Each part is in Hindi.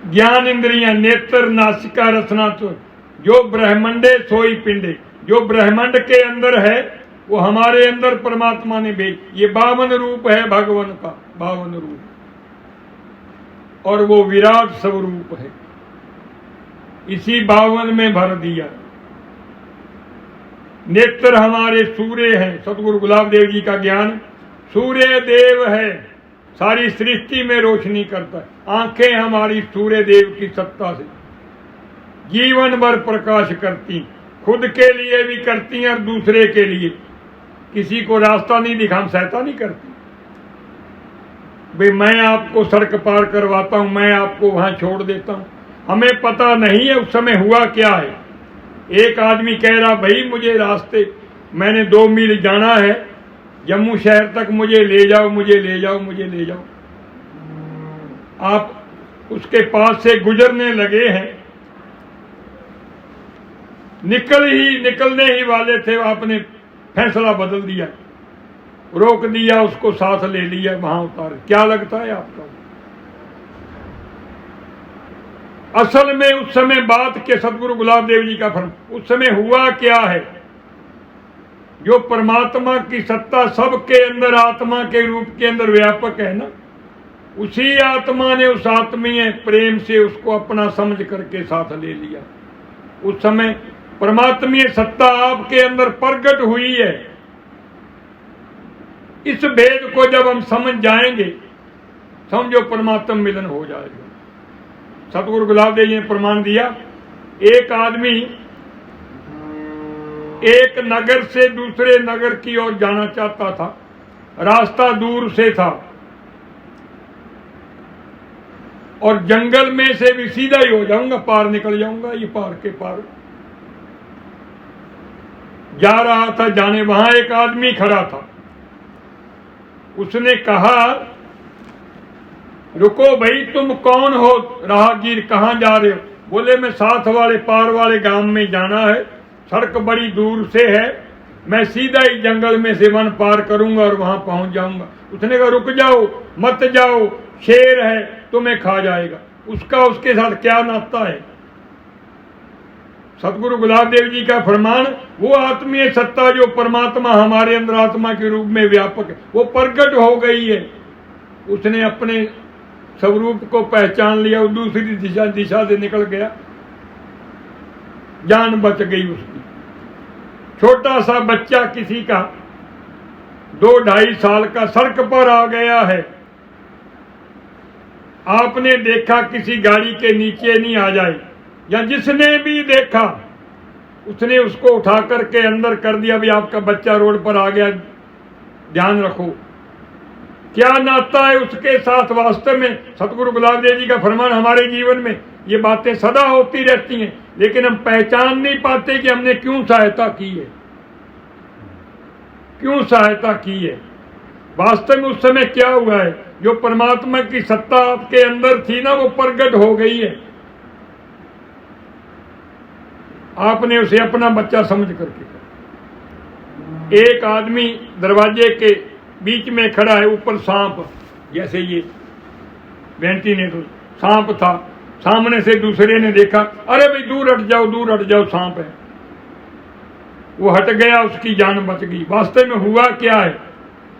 ज्ञान इंद्रियां नेत्र नासिका रसना, तो जो ब्रह्मंडे सोई पिंडे, जो ब्रह्मंड के अंदर है वो हमारे अंदर परमात्मा ने भेज। ये 52 रूप है भगवान का, 52 रूप, और वो विराट स्वरूप है, इसी 52 में भर दिया। नेत्र हमारे सूर्य हैं, सतगुरु गुलाब देव जी का ज्ञान, सूर्य देव है, सारी सृष्टि में रोशनी करता है। आंखें हमारी सूर्य देव की सत्ता से जीवन भर प्रकाश करती, खुद के लिए भी करती हैं और दूसरे के लिए। किसी को रास्ता नहीं दिखा, हम सहायता नहीं करती भाई मैं आपको सड़क पार करवाता हूं, मैं आपको वहां छोड़ देता हूं। हमें पता नहीं है उस समय हुआ क्या है। एक आदमी कह रहा भाई मुझे रास्ते, मैंने 2 मील जाना है जम्मू शहर तक, मुझे ले जाओ, मुझे ले जाओ, मुझे ले जाओ। आप उसके पास से गुजरने लगे हैं, निकलने ही वाले थे, आपने फैसला बदल दिया, रोक दिया, उसको साथ ले लिया, वहां उतार। क्या लगता है आपका? असल में उस समय बात के सतगुरु गुलाब देव जी का फर्म, उस समय हुआ क्या है, जो परमात्मा की सत्ता सबके अंदर आत्मा के रूप के अंदर व्यापक है ना, उसी आत्मा ने उस आत्मीय प्रेम से उसको अपना समझ करके साथ ले लिया। उस समय परमात्मीय सत्ता आपके अंदर प्रकट हुई है। इस भेद को जब हम समझ जाएंगे, समझो परमात्मा मिलन हो जाएगा। सतगुरु गुलाब देव जी ने प्रमाण दिया। एक आदमी एक नगर से दूसरे नगर की ओर जाना चाहता था, रास्ता दूर से था और जंगल में से भी सीधा ही हो जाऊंगा, पार निकल जाऊंगा, ये पार के पार जा रहा था। जाने वहां एक आदमी खड़ा था, उसने कहा रुको भाई तुम कौन हो राहगीर, कहां जा रहे हो? बोले मैं साथ वाले पार वाले गांव में जाना है, सड़क बड़ी दूर से है, मैं सीधा ही जंगल में से वन पार करूंगा और वहां पहुंच जाऊंगा। उसने कहा रुक जाओ, मत जाओ, शेर है तुम्हें खा जाएगा। उसका उसके साथ क्या नाता है? सतगुरु गुलाब देव जी का फरमान, वो आत्मीय सत्ता जो परमात्मा हमारे अंदर आत्मा के रूप में व्यापक है, वो प्रकट हो गई है। उसने अपने स्वरूप को पहचान लिया, वो दूसरी दिशा से निकल गया, जान बच गई उसकी। छोटा सा बच्चा किसी का 2-2.5 साल का सड़क पर आ गया है, आपने देखा किसी गाड़ी के नीचे नहीं आ जाए, या जिसने भी देखा उसने उसको उठा करके अंदर कर दिया, भी आपका बच्चा रोड पर आ गया, ध्यान रखो। क्या नाता है उसके साथ? वास्तव में सतगुरु गुलाब देव जी का फरमान, हमारे जीवन में ये बातें सदा होती रहती हैं, लेकिन हम पहचान नहीं पाते कि हमने क्यों सहायता की है, क्यों सहायता की है। वास्तव में उस समय क्या हुआ है, जो परमात्मा की सत्ता आपके अंदर थी ना, वो प्रकट हो गई है। आपने उसे अपना बच्चा समझ करके। एक आदमी दरवाजे के बीच में खड़ा है, ऊपर सांप, जैसे ये वेंटिलेटर, सांप था। सामने से दूसरे ने देखा, अरे भाई दूर हट जाओ, दूर हट जाओ, सांप है। वो हट गया, उसकी जान बच गई। वास्तव में हुआ क्या है,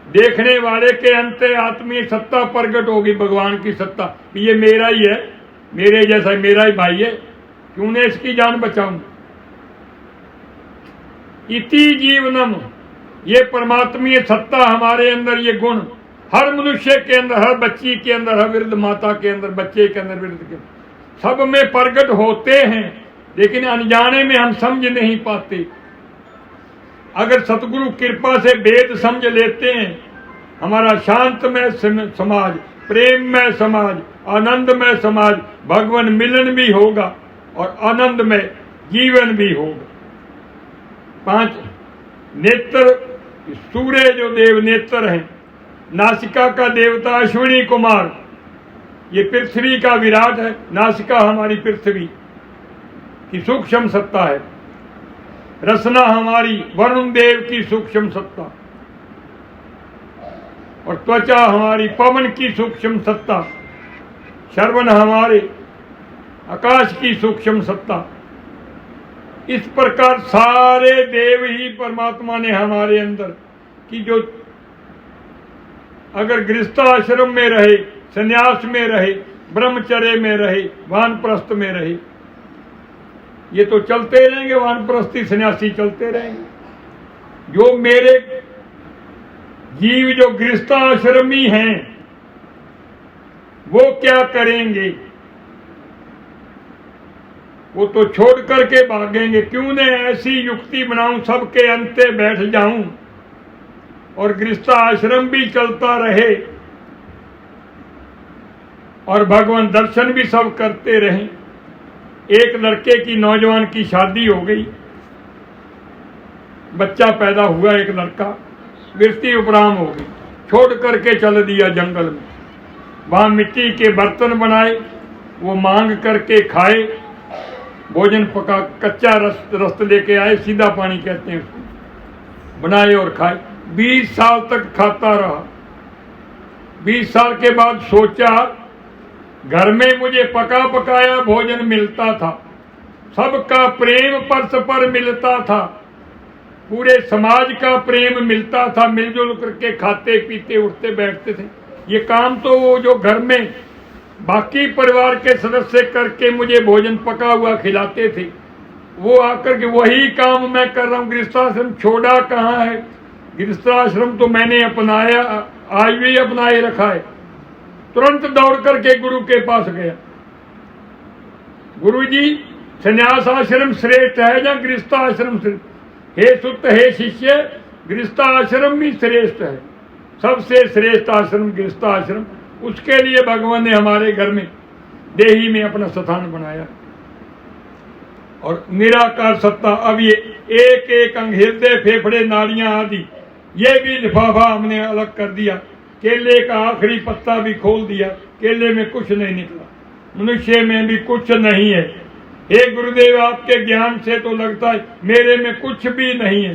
देखने वाले के अंत आत्मीय सत्ता प्रकट होगी, भगवान की सत्ता, ये मेरा ही है, मेरे जैसा मेरा ही भाई है, क्यों ने इसकी जान बचाऊं। इति जीवनम, ये परमात्मीय सत्ता हमारे अंदर, ये गुण हर मनुष्य के अंदर, हर बच्ची के अंदर, हर वृद्ध माता के अंदर, बच्चे के अंदर, वृद्ध के अंदर, सब में प्रकट होते हैं, लेकिन अनजाने में हम समझ नहीं पाते। अगर सतगुरु कृपा से भेद समझ लेते हैं, हमारा शांतमय समाज, प्रेममय समाज, आनंदमय समाज, भगवान मिलन भी होगा और आनंदमय जीवन भी होगा। 5 नेत्र, सूर्य जो देव नेत्र हैं, नासिका का देवता अश्विनी कुमार, ये पृथ्वी का विराट है। नासिका हमारी पृथ्वी की सूक्ष्म सत्ता है, रसना हमारी वरुण देव की सूक्ष्म सत्ता, और त्वचा हमारी पवन की सूक्ष्म सत्ता, श्रवण हमारे आकाश की सूक्ष्म सत्ता। इस प्रकार सारे देव ही परमात्मा ने हमारे अंदर कि जो अगर गृहस्थाश्रम में रहे, संन्यास में रहे, ब्रह्मचर्य में रहे, वानप्रस्थ में रहे, ये तो चलते रहेंगे, वानप्रस्थी सन्यासी चलते रहेंगे। जो मेरे जीव जो गृहस्थाश्रमी हैं वो क्या करेंगे? वो तो छोड़ करके भागेंगे। क्यों ने ऐसी युक्ति बनाऊं सबके अंते बैठ जाऊं और गृहस्थाश्रम भी चलता रहे और भगवान दर्शन भी सब करते रहें। एक लड़के की नौजवान की शादी हो गई, बच्चा पैदा हुआ, एक लड़का, मृत्यु उपराम हो गई, छोड़ करके चल दिया जंगल में। वहां मिट्टी के बर्तन बनाए, वो मांग करके खाए, भोजन पका, कच्चा रस लेके आए, सीधा पानी कहते हैं उसको, बनाए और खाए। 20 साल तक खाता रहा। 20 साल के बाद सोचा घर में मुझे पका पकाया भोजन मिलता था, सबका प्रेम परस्पर मिलता था, पूरे समाज का प्रेम मिलता था, मिलजुल करके खाते पीते उठते बैठते थे। ये काम तो वो जो घर में बाकी परिवार के सदस्य करके मुझे भोजन पका हुआ खिलाते थे, वो आकर के वही काम मैं कर रहा हूँ। गृहस्थाश्रम छोड़ा कहाँ है? गृहस्थाश्रम तो मैंने अपनाया, आज भी अपनाए रखा है। तुरंत दौड़ करके गुरु के पास गया, गुरु जी संन्यास आश्रम श्रेष्ठ है या गृहस्थाश्रम श्रेष्ठ? हे सुत हे शिष्य, गृहस्थाश्रम भी श्रेष्ठ है, सबसे श्रेष्ठ आश्रम गृहस्थाश्रम। उसके लिए भगवान ने हमारे घर में देही में अपना स्थान बनाया। और निराकार सत्ता, अब ये एक एक अंग, हृदय, फेफड़े, नाड़ियां आदि, ये भी लिफाफा हमने अलग कर दिया। केले का आखिरी पत्ता भी खोल दिया, केले में कुछ नहीं निकला, मनुष्य में भी कुछ नहीं है। हे गुरुदेव, आपके ज्ञान से तो लगता है मेरे में कुछ भी नहीं है।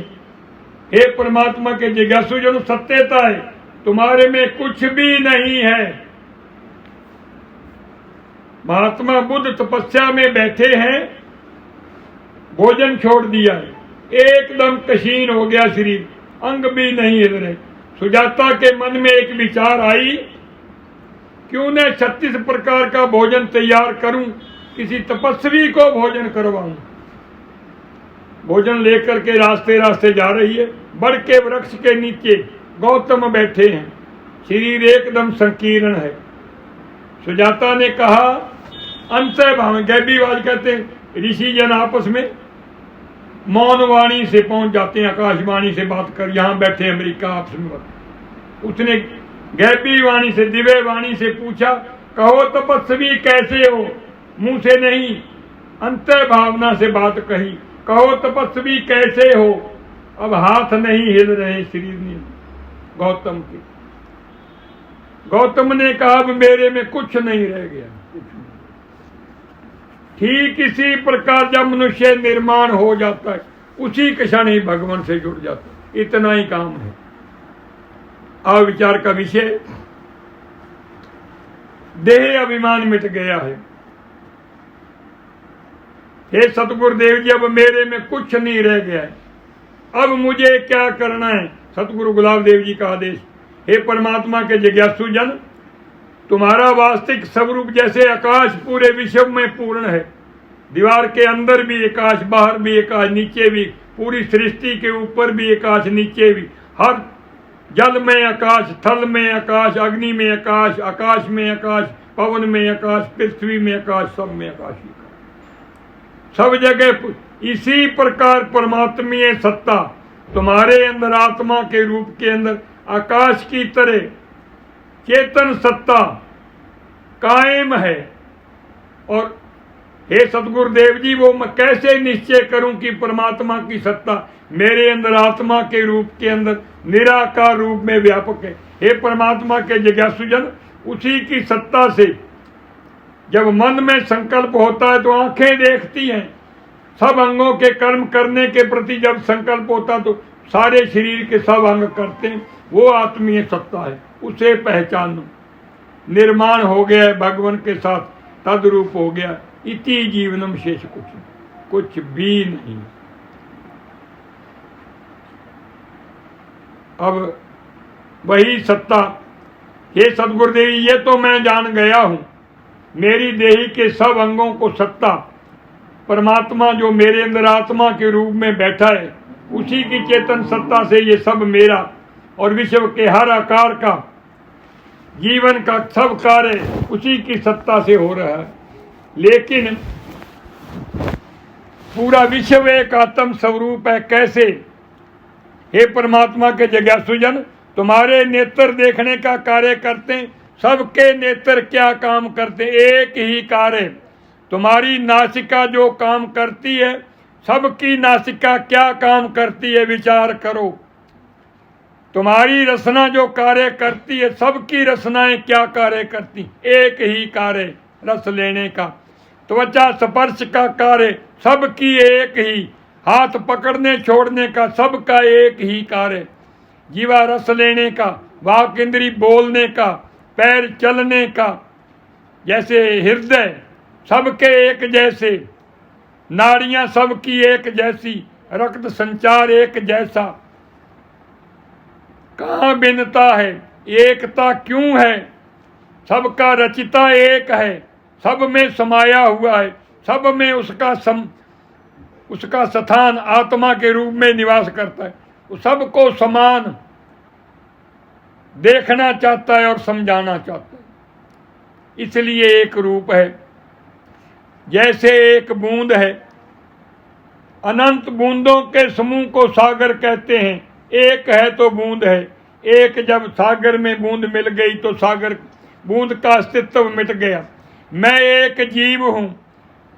हे परमात्मा के जिज्ञासु जन, सत्यता है तुम्हारे में कुछ भी नहीं है। महात्मा बुद्ध तपस्या में बैठे हैं, भोजन छोड़ दिया है, एकदम कशीन हो गया शरीर, अंग भी नहीं हिल रहे। सुजाता के मन में एक विचार आई, क्यों न 36 प्रकार का भोजन तैयार करूं, किसी तपस्वी को भोजन करवाऊं। भोजन लेकर के रास्ते रास्ते जा रही है। बड़ के वृक्ष के नीचे गौतम बैठे हैं, शरीर एकदम संकीर्ण है। सुजाता ने कहा, अंत भाव, गैबीवाज कहते हैं ऋषि जन आपस में मौन वाणी से पहुंच जाते हैं, आकाशवाणी से बात कर, यहां बैठे अमेरिका आपस में बात। उसने गैबी वाणी से, दिव्य वाणी से पूछा, कहो तपस्वी कैसे हो? मुंह से नहीं, अंत भावना से बात कही, कहो तपस्वी कैसे हो? अब हाथ नहीं हिल रहे शरीर में गौतम के। गौतम ने कहा, अब मेरे में कुछ नहीं रह गया, कुछ नहीं। ठीक इसी प्रकार जब मनुष्य निर्माण हो जाता है, उसी क्षण ही भगवान से जुड़ जाता है। इतना ही काम है। अविचार का विषय, देह अभिमान मिट गया है। हे सतगुरुदेव जी, अब मेरे में कुछ नहीं रह गया है, अब मुझे क्या करना है? सतगुरु गुलाब देव जी का आदेश, हे परमात्मा के जिज्ञासु जन, तुम्हारा वास्तविक स्वरूप जैसे आकाश पूरे विश्व में पूर्ण है, दीवार के अंदर भी आकाश, बाहर भी आकाश, नीचे भी, पूरी सृष्टि के ऊपर भी आकाश, नीचे भी, हर जल में आकाश, थल में आकाश, अग्नि में आकाश, आकाश में आकाश, पवन में आकाश, पृथ्वी में आकाश, सब में आकाश ही आकाश, सब जगह इसी प्रकार परमात्मीय सत्ता तुम्हारे अंदर आत्मा के रूप के अंदर आकाश की तरह चेतन सत्ता कायम है। और हे सतगुरुदेव जी, वो मैं कैसे निश्चय करूं कि परमात्मा की सत्ता मेरे अंदर आत्मा के रूप के अंदर निराकार रूप में व्यापक है। हे परमात्मा के जिज्ञासुजन, उसी की सत्ता से जब मन में संकल्प होता है तो आंखें देखती हैं, सब अंगों के कर्म करने के प्रति जब संकल्प होता तो सारे शरीर के सब अंग करते हैं। वो आत्मीय सत्ता है, उसे पहचानो। निर्माण हो गया है, भगवान के साथ तद्रूप हो गया है। इति जीवनम शेष कुछ भी नहीं। अब वही सत्ता, हे सदगुरुदेव ये तो मैं जान गया हूं, मेरी देही के सब अंगों को सत्ता परमात्मा जो मेरे अंदर आत्मा के रूप में बैठा है, उसी की चेतन सत्ता से ये सब मेरा और विश्व के हर आकार का, जीवन का सब कार्य उसी की सत्ता से हो रहा है। लेकिन पूरा विश्व एक आत्म स्वरूप है। कैसे? हे परमात्मा के जिज्ञासुजन, तुम्हारे नेत्र देखने का कार्य करते हैं, सबके नेत्र क्या काम करते हैं? एक ही कार्य। तुम्हारी नासिका जो काम करती है, सबकी नासिका क्या काम करती है? विचार करो। तुम्हारी रसना जो कार्य करती है, सबकी रसनाएं क्या कार्य करती? एक ही कार्य, रस लेने का। त्वचा स्पर्श का कार्य सबकी एक ही, हाथ पकड़ने छोड़ने का सबका एक ही कार्य। जीवा रस लेने का, वाक इंद्री बोलने का, पैर चलने का, जैसे हृदय सबके एक जैसे, नाड़ियां सबकी एक जैसी, रक्त संचार एक जैसा। कहाँ भिन्नता है? एकता क्यों है? सबका रचिता एक है, सब में समाया हुआ है, सब में उसका स्थान आत्मा के रूप में निवास करता है। वो सबको समान देखना चाहता है और समझाना चाहता है, इसलिए एक रूप है। जैसे एक बूंद है, अनंत बूंदों के समूह को सागर कहते हैं। एक है तो बूंद है, एक जब सागर में बूंद मिल गई तो सागर बूंद का अस्तित्व मिट गया। मैं एक जीव हूं,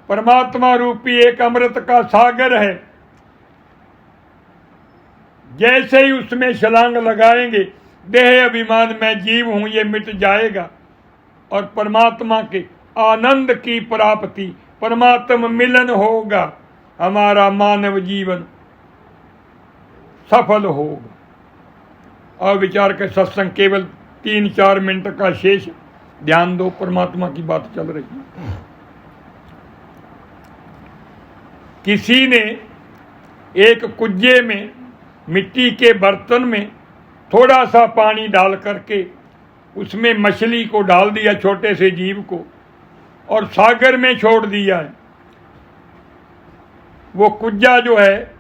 परमात्मा रूपी एक अमृत का सागर है। जैसे ही उसमें छलांग लगाएंगे, देह अभिमान मैं जीव हूं ये मिट जाएगा और परमात्मा के आनंद की प्राप्ति, परमात्मा मिलन होगा। हमारा मानव जीवन सफल होगा। और विचार के सत्संग केवल 3-4 मिनट का शेष, ध्यान दो, परमात्मा की बात चल रही है। किसी ने एक कुज्जे में, मिट्टी के बर्तन में थोड़ा सा पानी डाल करके उसमें मछली को डाल दिया, छोटे से जीव को, और सागर में छोड़ दिया है। वो कुज्जा जो है,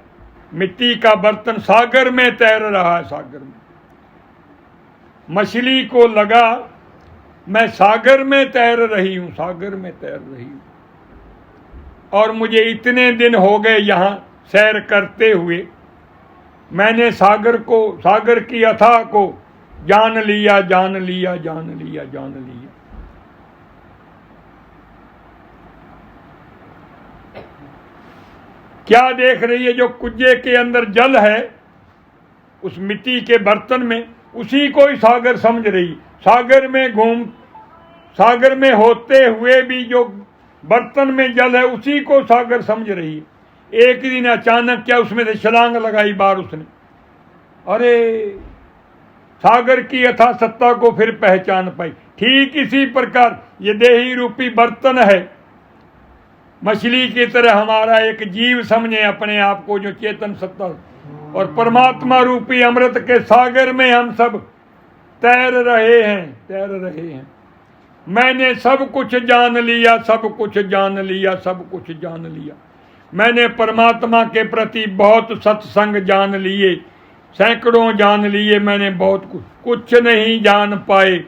मिट्टी का बर्तन, सागर में तैर रहा है। सागर में मछली को लगा मैं सागर में तैर रही हूं, सागर में तैर रही हूं, और मुझे इतने दिन हो गए यहां सैर करते हुए, मैंने सागर को, सागर की अथाह को जान लिया, जान लिया, जान लिया, जान लिया। क्या देख रही है? जो कुज्जे के अंदर जल है, उस मिट्टी के बर्तन में, उसी को ही सागर समझ रही। सागर में होते हुए भी जो बर्तन में जल है, उसी को सागर समझ रही है। एक दिन अचानक क्या उसमें से छलांग लगाई बाहर उसने, अरे सागर की यथा सत्ता को फिर पहचान पाई। ठीक इसी प्रकार ये देही रूपी बर्तन है, मछली की तरह हमारा एक जीव समझे अपने आप को, जो चेतन सत्ता, और परमात्मा रूपी अमृत के सागर में हम सब तैर रहे हैं, तैर रहे हैं। मैंने सब कुछ जान लिया, सब कुछ जान लिया, सब कुछ जान लिया। मैंने परमात्मा के प्रति बहुत सत्संग जान लिए, सैकड़ों जान लिए, मैंने बहुत कुछ नहीं जान पाए।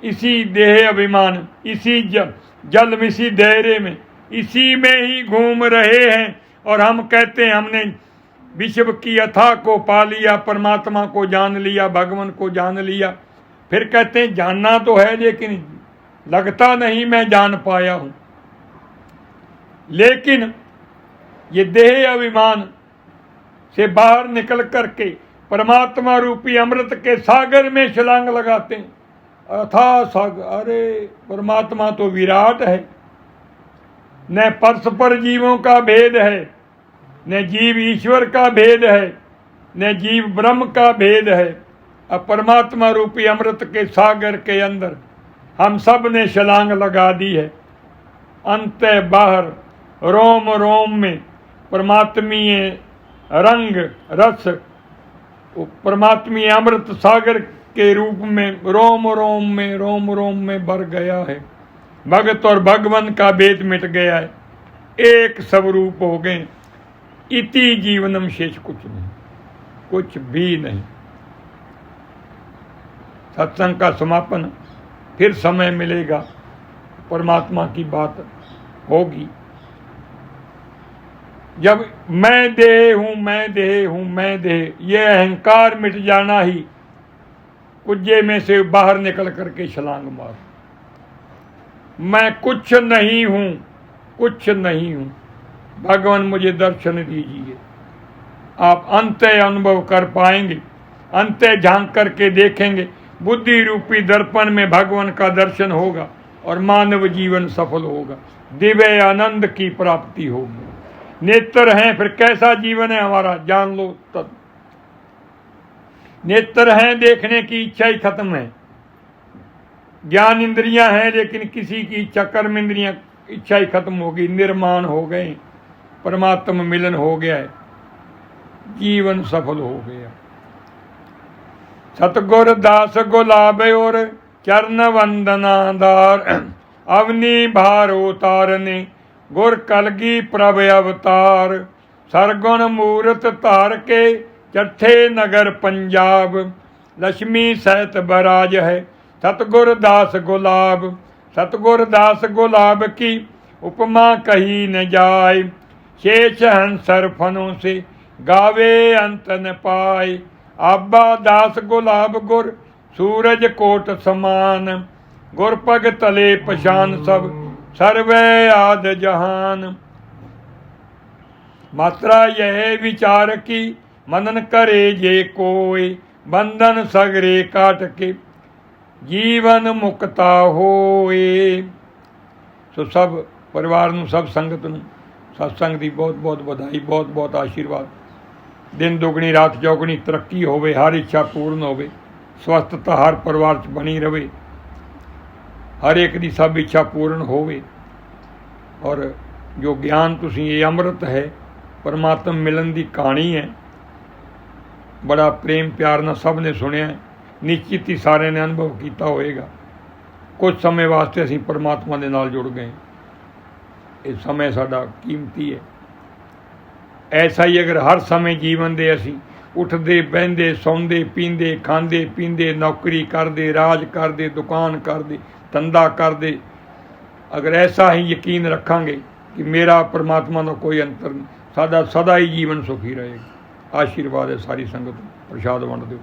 इसी देह अभिमान, इसी जल में, इसी दायरे में, इसी में ही घूम रहे हैं। और हम कहते हैं हमने विश्व की अथाह को पा लिया, परमात्मा को जान लिया, भगवान को जान लिया। फिर कहते हैं जानना तो है, लेकिन लगता नहीं मैं जान पाया हूं। लेकिन ये देह अभिमान से बाहर निकल करके परमात्मा रूपी अमृत के सागर में छलांग लगाते हैं। अथाह सागर, अरे परमात्मा तो विराट है, न परस्पर जीवों का भेद है, न जीव ईश्वर का भेद है, न जीव ब्रह्म का भेद है। अब परमात्मा रूपी अमृत के सागर के अंदर हम सब ने छलांग लगा दी है। अंत बाहर रोम रोम में परमात्मीय रंग रस, परमात्मीय अमृत सागर के रूप में रोम रोम में भर गया है। भगत और भगवान का भेद मिट गया है, एक स्वरूप हो गए। इति जीवनम, शेष कुछ नहीं, कुछ भी नहीं। सत्संग का समापन, फिर समय मिलेगा, परमात्मा की बात होगी। जब मैं देह हूं, मैं देह हूं, मैं देह, ये अहंकार मिट जाना ही कुज्जे में से बाहर निकल करके छलांग मार। मैं कुछ नहीं हूं, कुछ नहीं हूं, भगवान मुझे दर्शन दीजिए। आप अंतः अनुभव कर पाएंगे, अंतः झांक करके देखेंगे, बुद्धि रूपी दर्पण में भगवान का दर्शन होगा और मानव जीवन सफल होगा, दिव्य आनंद की प्राप्ति होगी। नेत्र हैं, फिर कैसा जीवन है हमारा, जान लो तब। नेत्र हैं, देखने की इच्छा ही खत्म है। ज्ञान इंद्रियां हैं, लेकिन किसी की इच्छा, कर्म इंद्रियां, इच्छा ही खत्म होगी, निर्माण हो गए, परमात्मा मिलन हो गया है, जीवन सफल हो गया। सतगुर दास गुलाब और चरण वंदनादार, अवनी भार उतारने गुर कलगी प्रभ अवतार। सरगुण मूरत धार के चट्ठे नगर पंजाब, लक्ष्मी सहित बराज है सतगुर दास गुलाब। सतगुर दास गुलाब की उपमा कही न जाय, शेष हंसर फनों से गावे अंत न पाए। आबा दास गुलाब गुर सूरज कोट समान, गुर पग तले पशान सब सर्वे आद जहान। मात्रा यह विचार की मनन करे जे कोय, बंधन सगरे काट के जीवन मुक्ता होए। सो सब परिवार ਨੂੰ, सब संगत ਨੂੰ सत्संग ਦੀ बहुत बहुत ਵਧਾਈ, बहुत बहुत आशीर्वाद। दिन दुगनी रात चौगनी तरक्की होवे, हर इच्छा पूर्ण होवे, स्वस्थता हर परिवार च बनी रहे, हर एक की सब इच्छा पूर्ण होवे। और जो ज्ञान तुसी, ये अमृत है, परमात्मा मिलन की कहानी है, बड़ा प्रेम प्यार ना सब ने सुनिया, निश्चित ही सारे ने अनुभव किया होएगा। कुछ समय वास्ते असीं परमात्मा के नाल जुड़ गए, ये समय साडा कीमती है। ऐसा ही अगर हर समय जीवन दे असीं उठते बहते सौंदे पींदे खांदे पींदे नौकरी करते राज करते दुकान करते धंधा करते, अगर ऐसा ही यकीन रखांगे कि मेरा परमात्मा का कोई अंतर नहीं, साडा सदा ही जीवन सुखी रहेगा। आशीर्वाद है सारी संगत, प्रसाद वंड दो।